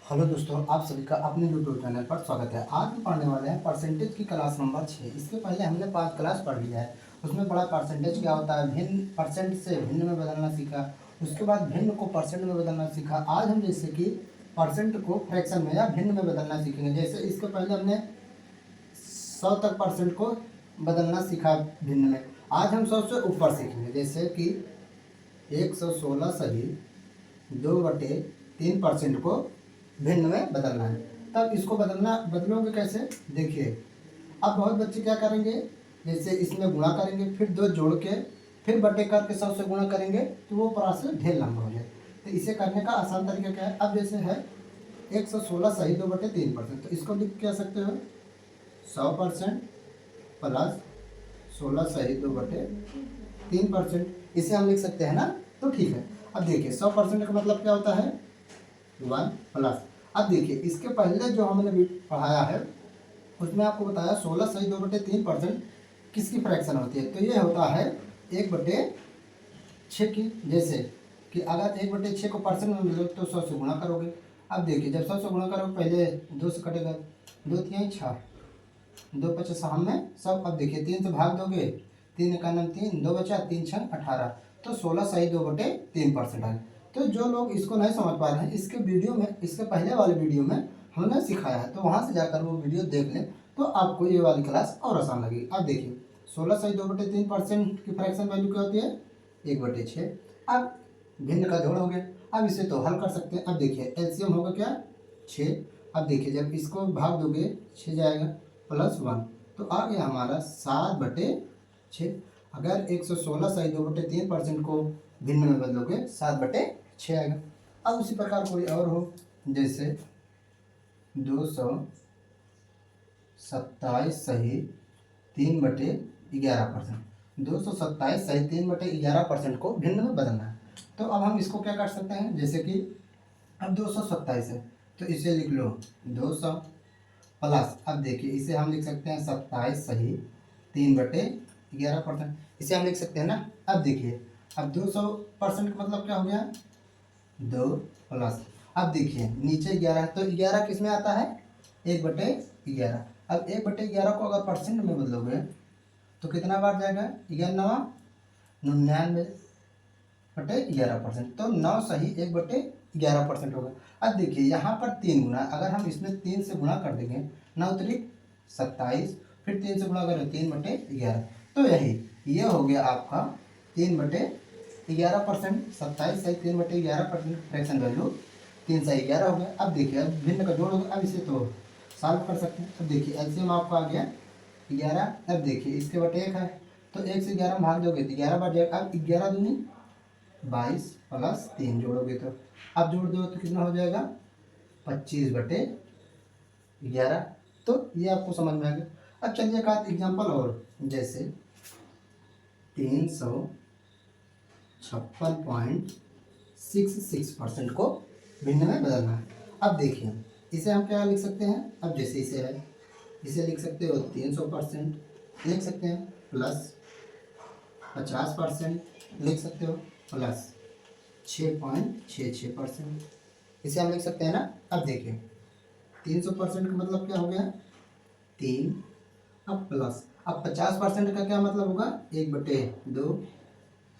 Hello दोस्तों, आप सभी का अपने यूट्यूब चैनल पर स्वागत है। आज हम पढ़ने वाले हैं परसेंटेज की क्लास नंबर 6। इसके पहले हमने 5 क्लास पढ़ लिया है। उसमें बड़ा परसेंटेज क्या होता है, भिन्न परसेंट से भिन्न में बदलना सीखा। उसके बाद भिन्न को परसेंट में बदलना सीखा। आज हम जैसे कि परसेंट को फ्रैक्शन में या भिन्न में बदलना सीखेंगे। जैसे इसके पहले हमने 100 तक परसेंट को बदलना सीखा भिन्न में। आज हम 100 से ऊपर सीखेंगे, जैसे कि 116 सही 2/3% को भिन्न में बदलना है। तब इसको बदलोगे कैसे, देखिए। अब बहुत बच्चे क्या करेंगे, जैसे इसमें गुणा करेंगे, फिर 2 जोड़ के फिर बटे करके 100 से गुणा करेंगे, तो वो प्रोसेस ढेर लंबा हो जाए। तो इसे करने का आसान तरीका क्या है, अब जैसे है 116 सही 2/3%, तो इसको लिख क्या सकते हो 100% प्लस 16 सही 2/3%। इसे हम लिख सकते हैं ना, तो ठीक है। अब देखिए 100% का मतलब क्या होता है 1 प्लस। अब देखिए इसके पहले जो हमने भी पढ़ाया है उसमें आपको बताया 16 सही 2/3% किसकी फ्रैक्शन होती है, तो ये होता है 1/6 की। जैसे कि अगर 1/6 को परसेंट में मिलो तो 100 से गुणा करोगे। अब देखिए जब 100 से गुणा करोगे, पहले 2 से कटेगा, 2 3 6, 2 5 6 में सब। अब देखिए 3 से भाग दोगे, 3 का नाम 3, 2 बचा, 3 6 18, तो 16 सही 2/3% है। तो जो लोग इसको नहीं समझ पा रहे हैं, इसके वीडियो में, इसके पहले वाले वीडियो में हमने सिखाया है, तो वहाँ से जाकर वो वीडियो देख लें, तो आपको ये वाली क्लास और आसान लगेगी। अब देखिए 16 सही 2/3% की फ्रैक्शन वैल्यू क्या होती है 1/6। अब भिन्न का जोड़ हो गया। अब इसे तो हल कर सकते हैं। अब देखिए एलसीएम होगा क्या 6। अब देखिए जब इसको भाग दोगे 6 जाएगा प्लस 1, तो आ गया हमारा 7/6। अगर 116 सही 2/3% को भिन्न में बदलोगे 7/6 आएगा। अब उसी प्रकार कोई और हो, जैसे 227 सही 3/11%। 227 सही 3/11% को भिन्न में बदलना है। तो अब हम इसको क्या कर सकते हैं, जैसे कि अब 227 है तो इसे लिख लो 200 प्लस। अब देखिए इसे हम लिख सकते हैं 27 सही 3/11%, इसे हम लिख सकते हैं ना। अब देखिए अब 200% का मतलब क्या हो गया 2 प्लस। अब देखिए नीचे 11 है, तो 11 किस में आता है 1/11। अब 1/11 को अगर परसेंट में बदलोगे तो कितना बार जाएगा 99/11%, तो 9 सही 1/11% होगा। अब देखिए यहाँ पर 3 गुना, अगर हम इसमें 3 से गुणा कर देंगे 9 त्रिक 27, फिर 3 से गुणा करें 3/11, तो यही ये हो गया आपका 3/11%। 27 सही 3/11% फ्रैक्शन वैल्यू 3 सही 11 हो गया। अब देखिए अब भिन्न का जोड़ होगा, अब इसे तो सॉल्व कर सकते हैं। अब देखिए एलसीएम आपका आ गया 11। अब देखिए इसके बटे 1 है, तो 1 से 11 में भाग दोगे तो 11 बार जाएगा। अब 11 दूनी 22 प्लस 3 जोड़ोगे तो अब जोड़ दो तो कितना हो जाएगा 25/11। तो ये आपको समझ में आ गया। अब चलिए एक आध एग्जाम्पल और, जैसे 356.66% को भिन्न में बदलना है। अब देखिए इसे हम क्या लिख सकते हैं, अब जैसे इसे है, इसे लिख सकते हो 300% लिख सकते हैं, प्लस 50% लिख सकते हो, प्लस 6.66%, इसे हम लिख सकते हैं ना। अब देखिए 300% का मतलब क्या हो गया 3, अब प्लस, अब 50% का क्या मतलब होगा 1/2,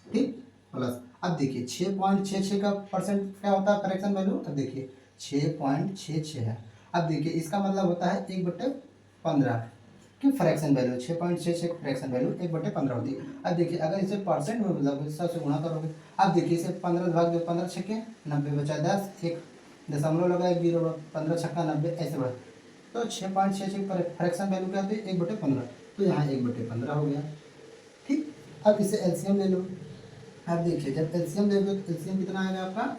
ठीक, प्लस। अब देखिए 6.66 का परसेंट क्या होता है फ्रैक्शन वैल्यू, अब देखिए 6.66 है। अब देखिए इसका मतलब होता है 1/15 की फ्रैक्शन वैल्यू, 6.66 की फ्रैक्शन वैल्यू 1/15 होती है। अब देखिए अगर इसे परसेंट में बदलोगे 100 से गुणा करोगे, अब देखिए इसे 15 भाग दो, 15 छक्के 90 बचा 10, एक दशमलव लगा, एक 0, 15 छक्का 90, ऐसे बढ़, तो 6.66 फ्रैक्शन वैल्यू क्या होती है 1/15, तो यहाँ 1/15 हो गया, ठीक। अब इसे एलसीएम ले लो। अब देखिए जब एलसीएम लोगे तो एलसीएम कितना आएगा आपका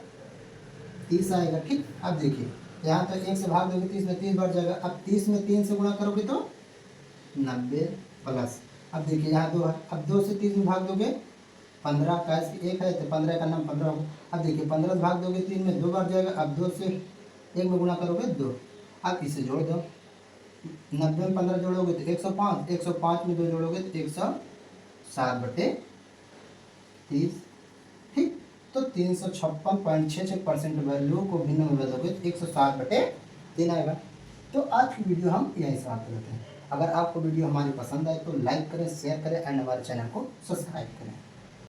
30 आएगा, ठीक। अब देखिए यहाँ तो 1 से भाग दोगे 30 में 30 बढ़ जाएगा। अब 30 में 3 से गुणा करोगे तो 90 प्लस। अब देखिए यहाँ 2 है, अब 2 से 30 में भाग दोगे 15 का 1 है, तो 15 का नाम 15 होगा। अब देखिए 15 से भाग दोगे 3 में 2 बार जाएगा। अब 2 से 1 में गुणा करोगे 2। अब इसे जोड़ दो, 90 में 15 जोड़ोगे तो 105, 105 में 2 जोड़ोगे तो 107/30, ठीक। तो 356.66% वैल्यू को भिन्न में बदलोगे तो 160/3 आएगा। तो आज की वीडियो हम यहीं समाप्त करते हैं। अगर आपको वीडियो हमारी पसंद आए तो लाइक करें, शेयर करें एंड हमारे चैनल को सब्सक्राइब करें।